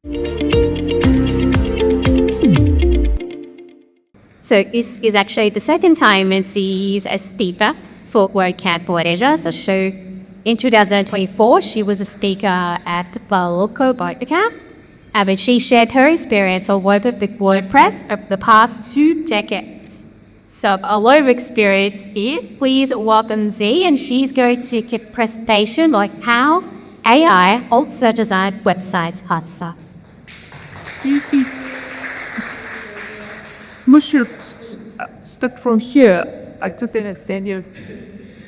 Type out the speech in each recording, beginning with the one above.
So this is actually the second time she is a speaker for World Camp Asia. So in 2024, she was a speaker at the local Camp. And she shared her experience of working with WordPress over the past 2 decades. So a lot of experience here. Please welcome Z, and she's going to give a presentation like how AI also design websites faster. Mushu start from here. I just understand you.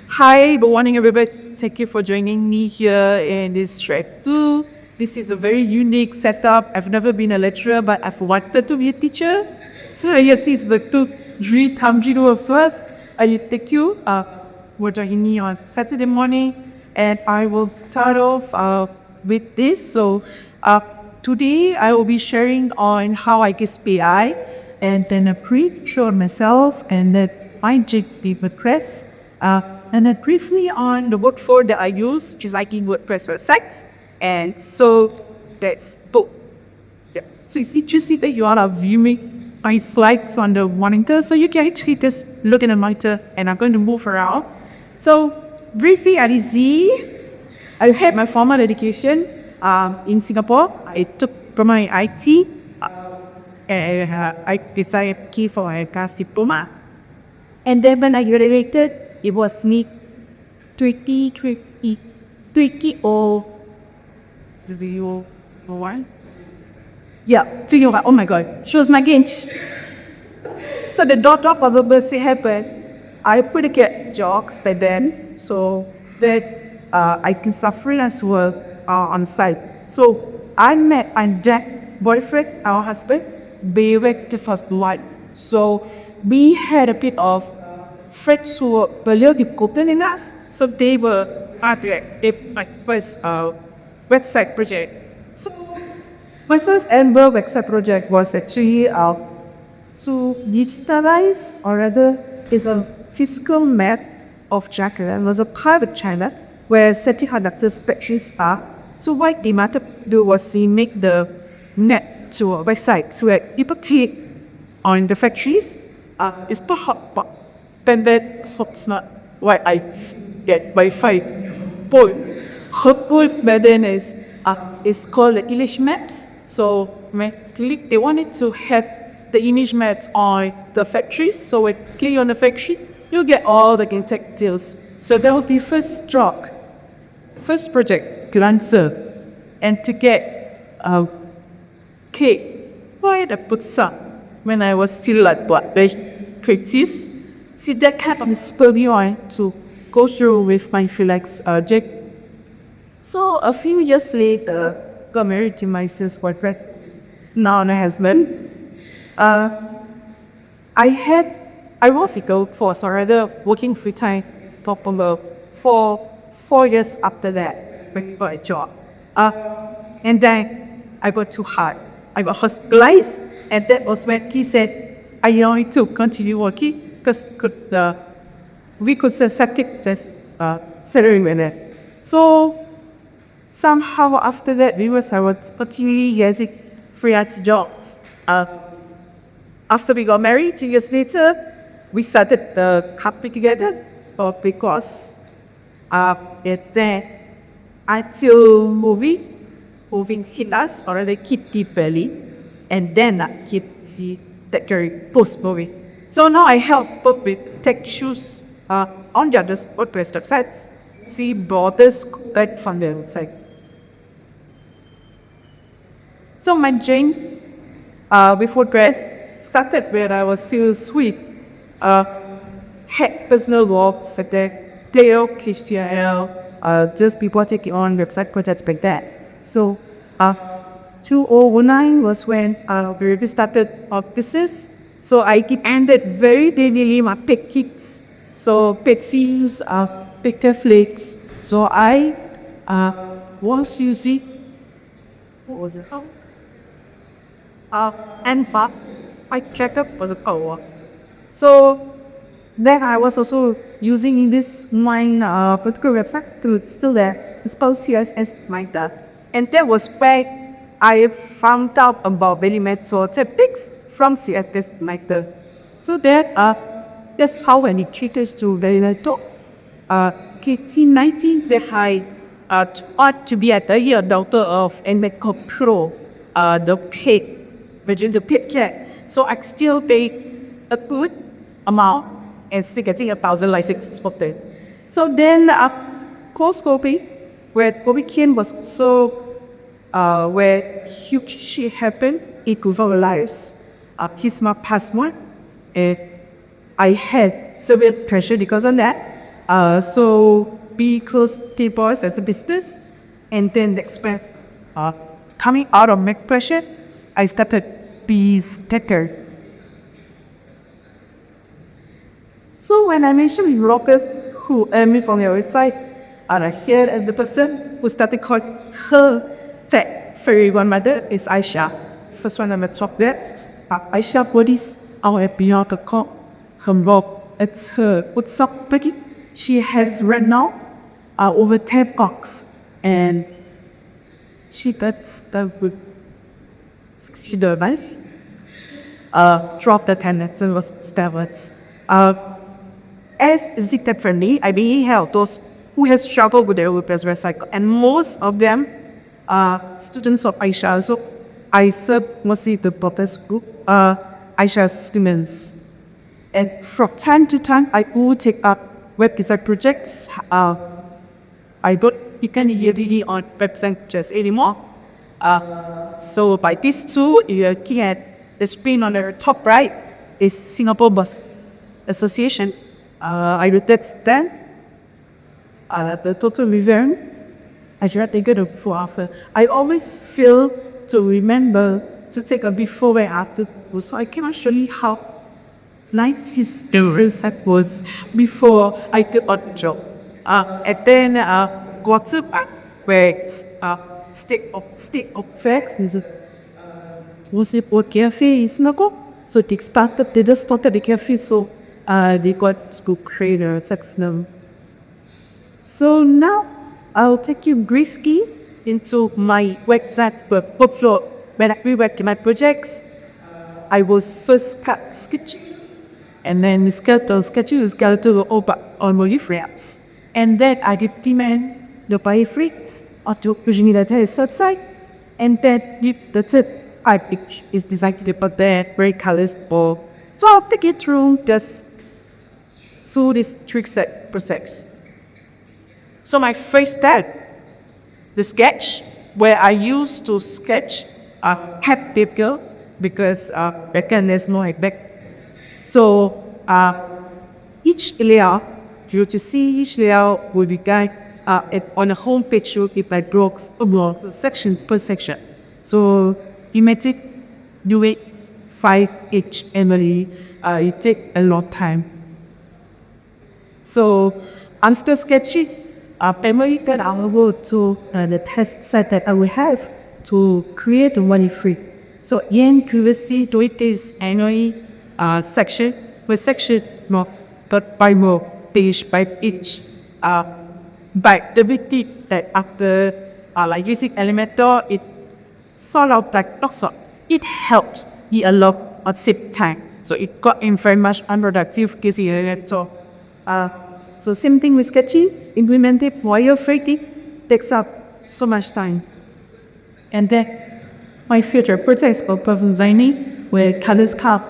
Hi, good morning, everybody. Thank you for joining me here in this track 2. This is a very unique setup. I've never been a lecturer, but I've wanted to be a teacher. So yes, it's the 2-3 Tamjiru of Swas. I take you. We're joining me on Saturday morning, and I will start off with this. So today I will be sharing on how I get AI, and then a brief show myself, and then my JP WordPress, and then briefly on the workflow that I use, which is like in WordPress websites. And so that's both. Yeah. So it's interesting that you are viewing my slides on the monitor, so you can actually just look at the monitor, and I'm going to move around. So briefly, I'm Z. I had my formal education in Singapore. I took my IT. And I decided key for a class diploma. And then when I graduated, it was me 20 or 01? Yeah, 301. Oh my God, she was my gauge. So the drop of the birthday happened. I put a get jobs by then, so that I can freelance work on site. So I met my boyfriend, our husband, Bewek the first one. So we had a bit of friends who were below the Kotan in us. So they were my first website project. So my first ever website project was actually to digitalize, or rather is a physical map of Jakarta. It was a private China where city conductors factories are. So what they wanted to do was to make the net to a website so that people click on the factories. It's not hotspot. Then that's not why I get Wi-Fi. But her point back then is it's called the image maps. So when click, they wanted to have the image maps on the factories. So when click on the factory, you get all the contact details. So that was the first project to answer, and to get cake. Why the put some when I was still at the practice? See, that kind of spurred me on to go through with my freelance project. So a few years later, got married to my sister's boyfriend, now my husband. I was a girl force, or rather working full time for 4 years after that when I got a job. And then I got too hard. I got hospitalized, and that was when he said, I need to continue working because we could subject just salary with it. So somehow after that, I was continuing getting freelance jobs. After we got married, 2 years later, we started the company together because until moving hit us, or they keep deep belly, and then keep see tech career post moving. So now I help with tech shoes on the other WordPress websites, see borders that from their websites. So my journey with WordPress started when I was still sweet. Had personal blogs at the Dale, HTML, just before taking on website projects like that. So 2009 was when we really started our business. So I ended very daily my paid kits. So paid fees, paid Netflix. So I was using, what was it called? Enfa. My checkup was a co. So then I was also using this mine particular website to still there. It's called CSS Minder. And that was where I found out about Velimetor techniques from CSS Matter. So that's how I introduced to Velimetor. KT19 that I ought to be at the year daughter of NMAC Pro, the paid version, the paid care. So I still pay a good amount and still getting 1,000 licenses per day. So then post-COVID, where COVID came was so where huge shit happened in our lives. His mom passed on, and I had severe pressure because of that. So be close to boys as a business, and then next time, coming out of Mac pressure, I started be stacker. So when I mentioned Rockers who earned me from your website, and here as the person who started calling her tech fairy grandmother is Aisha. First one I'm gonna talk next. Aisha, what is our beyond the call? Her blog, it's her what's up, Becky? She has right now over 10 books, and she gets the with 60 life. Drop the tenants and was steroids. As Zika friendly, I believe help those who has struggled with their WordPress website, and most of them are students of Aisha. So I serve mostly the purpose group, Aisha's students. And from time to time, I will take up web design projects. I don't, you can't hear really on website just anymore. So by these two, you're looking at the screen on the top right is Singapore Bus Association. I read that then. The total return, I should take it before after. I always feel to remember to take a before and after. So I cannot show you how 90s the reset was before I did a job. And then got up where it's state of facts is was it what cafe is Singapore? So they just started the cafe, so they got to create a section. So now I'll take you briefly into my website workflow. When I reworked my projects, I was first sketching, and then sketching is skeletal on my frames. And then I deployment the wireframes onto usually the website, and then the third page is designed to put the bright colors for. So I'll take it through this trick set process. So my first step, the sketch, where I used to sketch head paper because back then there's no back. So each layer, you to see each layer will be guide on a home page will be by blocks, section per section. So you may do it 5 each Emily. It take a lot of time. So after sketching, memory that I will go to the test set that I will have to create the one free. So in previously doing this annually section with section not but by more page by each. But the big thing that after like using Elementor, it sort of like not sort. It helps me a lot at same time. So it got in very much unproductive using Elementor. So same thing with sketching, implemented wireframing takes up so much time. And then my future projects for performance designing, where colors come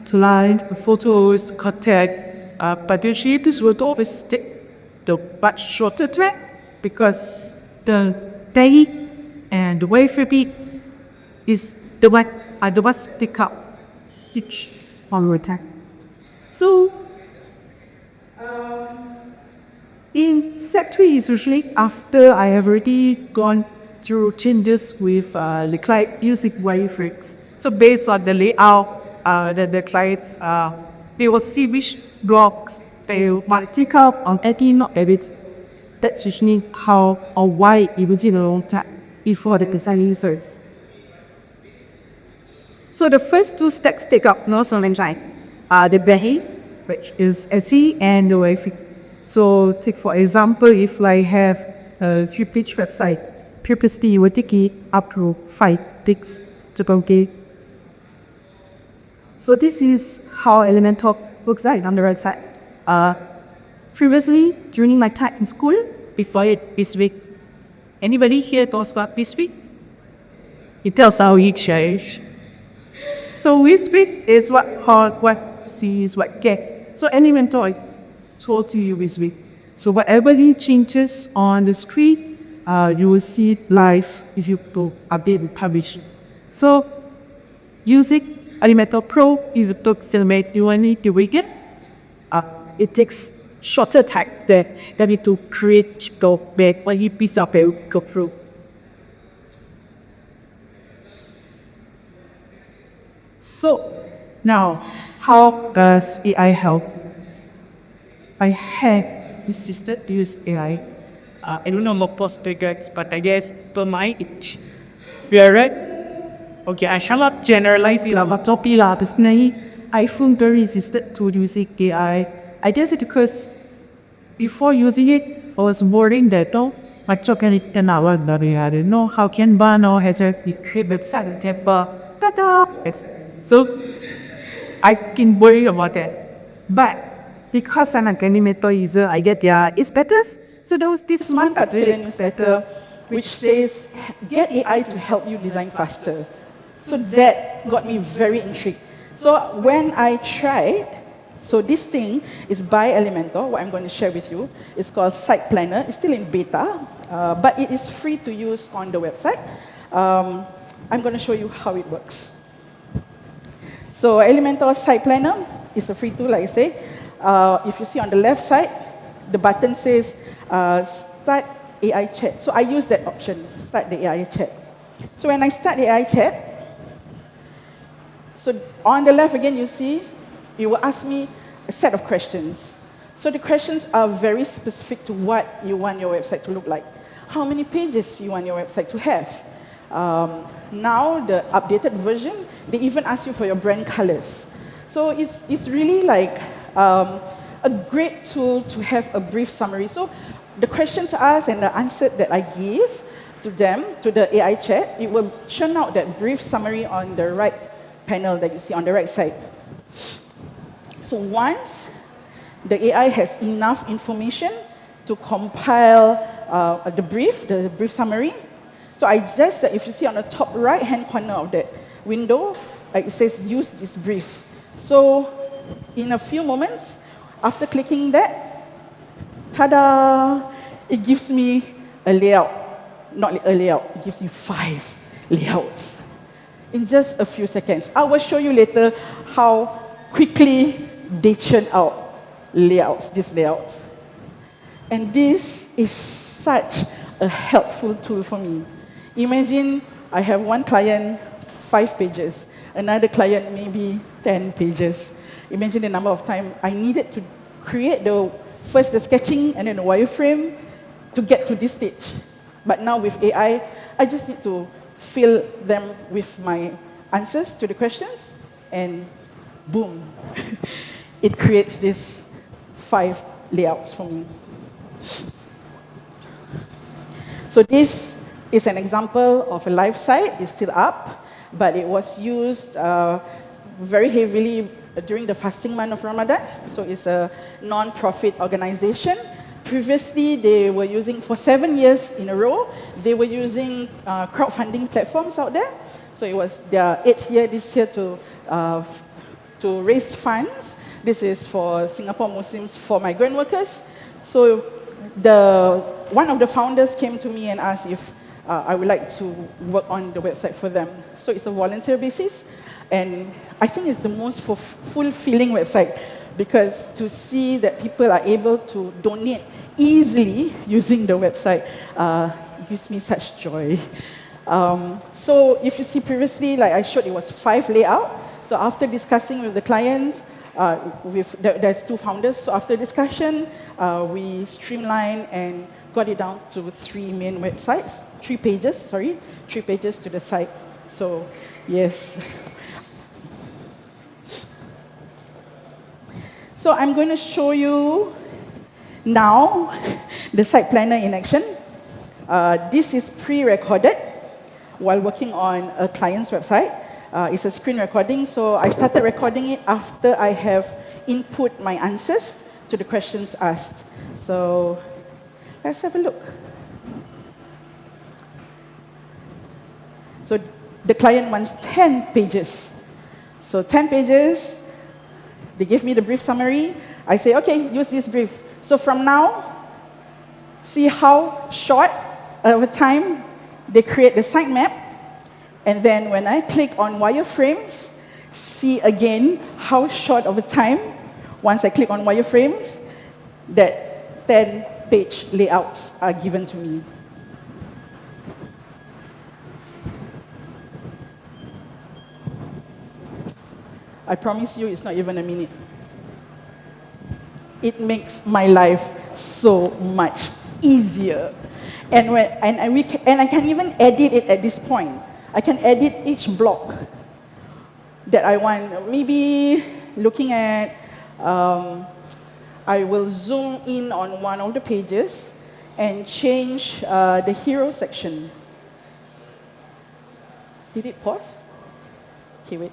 to life, photos, content, but usually this would always take the much shorter time because the day and the wireframing is the one take up huge longer time. So in step 3 is usually after I have already gone through changes with the client using wireframes. So based on the layout that the clients, they will see which blocks they might take up on any not edit. That's usually how or why it will take a long time before the design users. So the first 2 steps take up no so much time. The behavior, which is SE, and the wireframe. So take for example, if I have a 3-page website, previously it would take up to 5 ticks to complete. So this is how Elementor looks like on the right side. Previously, during my time in school, before it this week, anybody here knows about this week? It tells how it changed. So this week is what hard, what sees, what get. So Elementor is told to you this week. So whatever the changes on the screen, you will see it live if you go update and publish. So using Elementor Pro, if you took Silmate, you will need to read it. It takes shorter time than to create go back when you piece of it go through. So now, how does AI help? I have assisted to use AI. I don't know more postgrads, but I guess per my age. We are right. Okay, I shall not generalize it. But personally, I feel very resistant to using AI. I guess it because before using it, I was worrying that my job can I don't know how can Bano has a create website temper. Ta-da! So I can worry about that. But because I'm an Elementor user, I get it's better. So there was this one particular newsletter which says, get AI to help you design faster. So that got me very intrigued. So when I tried, so this thing is by Elementor, what I'm going to share with you. It's called Site Planner. It's still in beta, but it is free to use on the website. I'm going to show you how it works. So Elementor Site Planner is a free tool, like I say. If you see on the left side, the button says Start AI Chat. So I use that option, Start the AI Chat. So when I start the AI Chat, so on the left again, you see, it will ask me a set of questions. So the questions are very specific to what you want your website to look like. How many pages you want your website to have. Now, the updated version, they even ask you for your brand colors. So it's really like a great tool to have a brief summary. So the questions asked and the answer that I give to them, to the AI chat, it will churn out that brief summary on the right panel that you see on the right side. So once the AI has enough information to compile the brief summary, so I suggest that if you see on the top right-hand corner of that window, it says use this brief. So in a few moments, after clicking that, ta-da, it gives me a layout. Not a layout, it gives you 5 layouts in just a few seconds. I will show you later how quickly they churn out these layouts. And this is such a helpful tool for me. Imagine I have one client, 5 pages, another client, maybe 10 pages. Imagine the number of time I needed to create first the sketching and then the wireframe to get to this stage. But now with AI, I just need to fill them with my answers to the questions, and boom, it creates these 5 layouts for me. So this is an example of a live site. It's still up, but it was used very heavily during the fasting month of Ramadan. So it's a non-profit organization. Previously, they were using, for 7 years in a row, they were using crowdfunding platforms out there. So it was their 8th year this year to raise funds. This is for Singapore Muslims for migrant workers. So one of the founders came to me and asked if I would like to work on the website for them. So it's a volunteer basis. And I think it's the most fulfilling website, because to see that people are able to donate easily using the website gives me such joy. So if you see previously, like I showed, it was 5 layout. So after discussing with the clients, there's 2 founders. So after discussion, we streamlined and got it down to 3 main websites, 3 pages to the site. So yes. So I'm going to show you now the site planner in action. This is pre-recorded while working on a client's website. It's a screen recording, so I started recording it after I have input my answers to the questions asked. So let's have a look. So the client wants 10 pages. So 10 pages, they give me the brief summary. I say, okay, use this brief. So from now, see how short of a time they create the sitemap. And then when I click on wireframes, see again how short of a time, once I click on wireframes, that 10-page layouts are given to me. I promise you it's not even a minute. It makes my life so much easier. And I can even edit it at this point. I can edit each block that I want. Maybe looking at, I will zoom in on one of the pages and change the hero section. Did it pause? Okay, wait.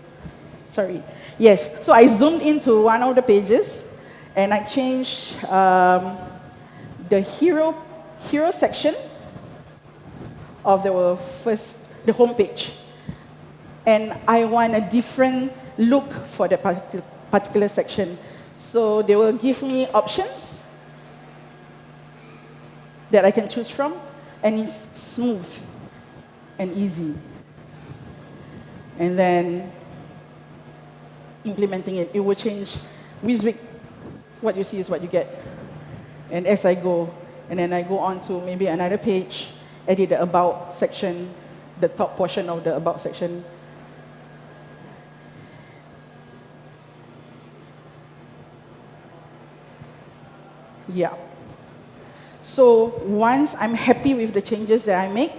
Sorry. Yes, so I zoomed into one of the pages and I changed the hero section of the home page. And I want a different look for the particular section. So they will give me options that I can choose from, and it's smooth and easy. And then implementing it, it will change. WYSIWYG, what you see is what you get. And as I go, and then I go on to maybe another page, edit the About section, the top portion of the About section. Yeah. So once I'm happy with the changes that I make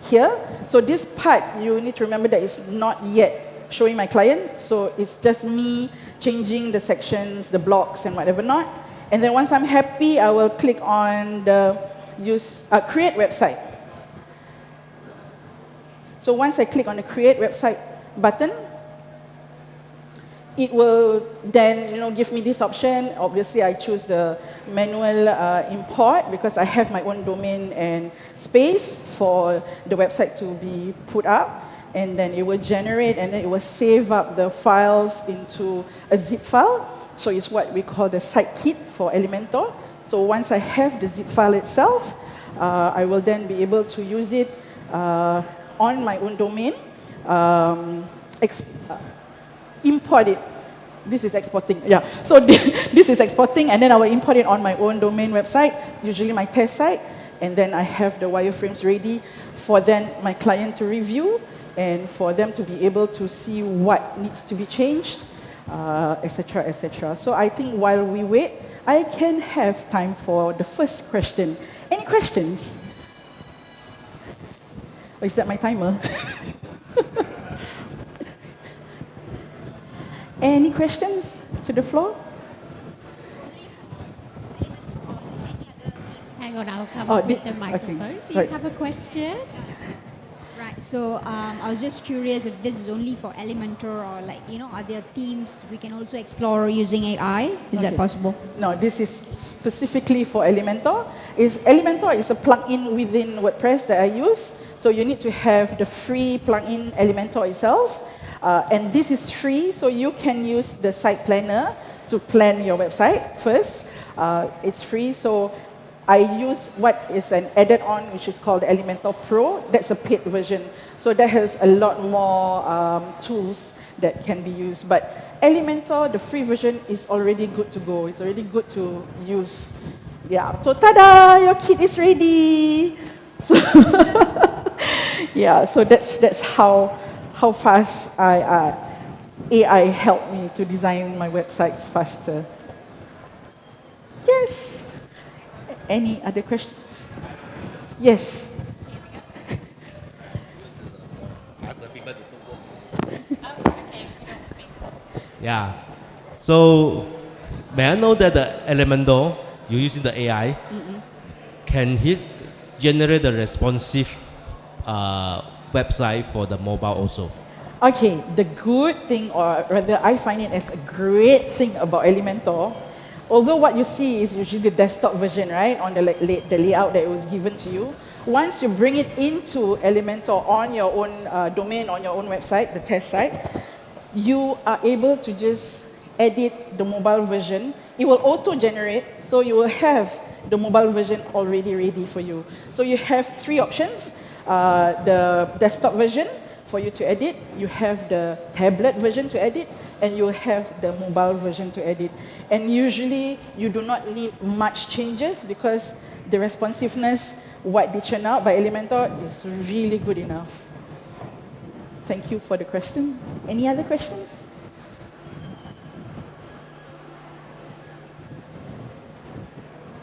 here, so this part, you need to remember that it's not yet showing my client, so it's just me changing the sections, the blocks, and whatever not. And then once I'm happy, I will click on the Create Website. So once I click on the Create Website button, it will then give me this option. Obviously, I choose the manual import because I have my own domain and space for the website to be put up. And then it will generate, and then it will save up the files into a zip file. So it's what we call the site kit for Elementor. So once I have the zip file itself, I will then be able to use it on my own domain, import it. This is exporting, yeah. So this is exporting, and then I will import it on my own domain website, usually my test site, and then I have the wireframes ready for then my client to review, and for them to be able to see what needs to be changed, etc., etc. So I think while we wait, I can have time for the first question. Any questions? Or is that my timer? Any questions to the floor? Hang on, I'll come Oh, with the microphone. okay, Do sorry. you have a question? Right, so I was just curious if this is only for Elementor or are there themes we can also explore using AI? Is that Okay. possible? No, this is specifically for Elementor. Elementor is a plugin within WordPress that I use. So you need to have the free plugin Elementor itself. And this is free, so you can use the site planner to plan your website first. It's free, so I use what is an added-on, which is called Elementor Pro. That's a paid version. So that has a lot more tools that can be used. But Elementor, the free version, is already good to go. It's already good to use. Yeah, so tada, your kit is ready. So yeah, so that's how fast AI helped me to design my websites faster. Yes. Any other questions? Yes. Ask the people to put Yeah. So, may I know that the Elementor, you're using the AI, can he generate a responsive website for the mobile also. Okay, the good thing, or rather I find it as a great thing about Elementor, although what you see is usually the desktop version, right, on the layout that was given to you, once you bring it into Elementor on your own domain, on your own website, the test site, you are able to just edit the mobile version. It will auto-generate, so you will have the mobile version already ready for you. So you have three options. The desktop version for you to edit, you have the tablet version to edit, and you have the mobile version to edit. And usually you do not need much changes because the responsiveness, what they churn out by Elementor, is really good enough. Thank you for the question. Any other questions?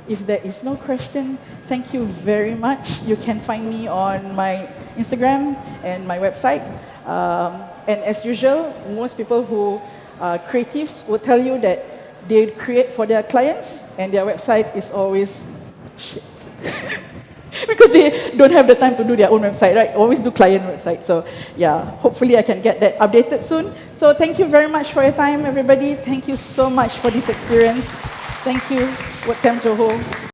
If there is no question, thank you very much. You can find me on my Instagram and my website. And as usual, most people who are creatives will tell you that they create for their clients and their website is always shit. Because they don't have the time to do their own website, right? Always do client website. So yeah, hopefully I can get that updated soon. So thank you very much for your time, everybody. Thank you so much for this experience. Thank you. Welcome, Johor.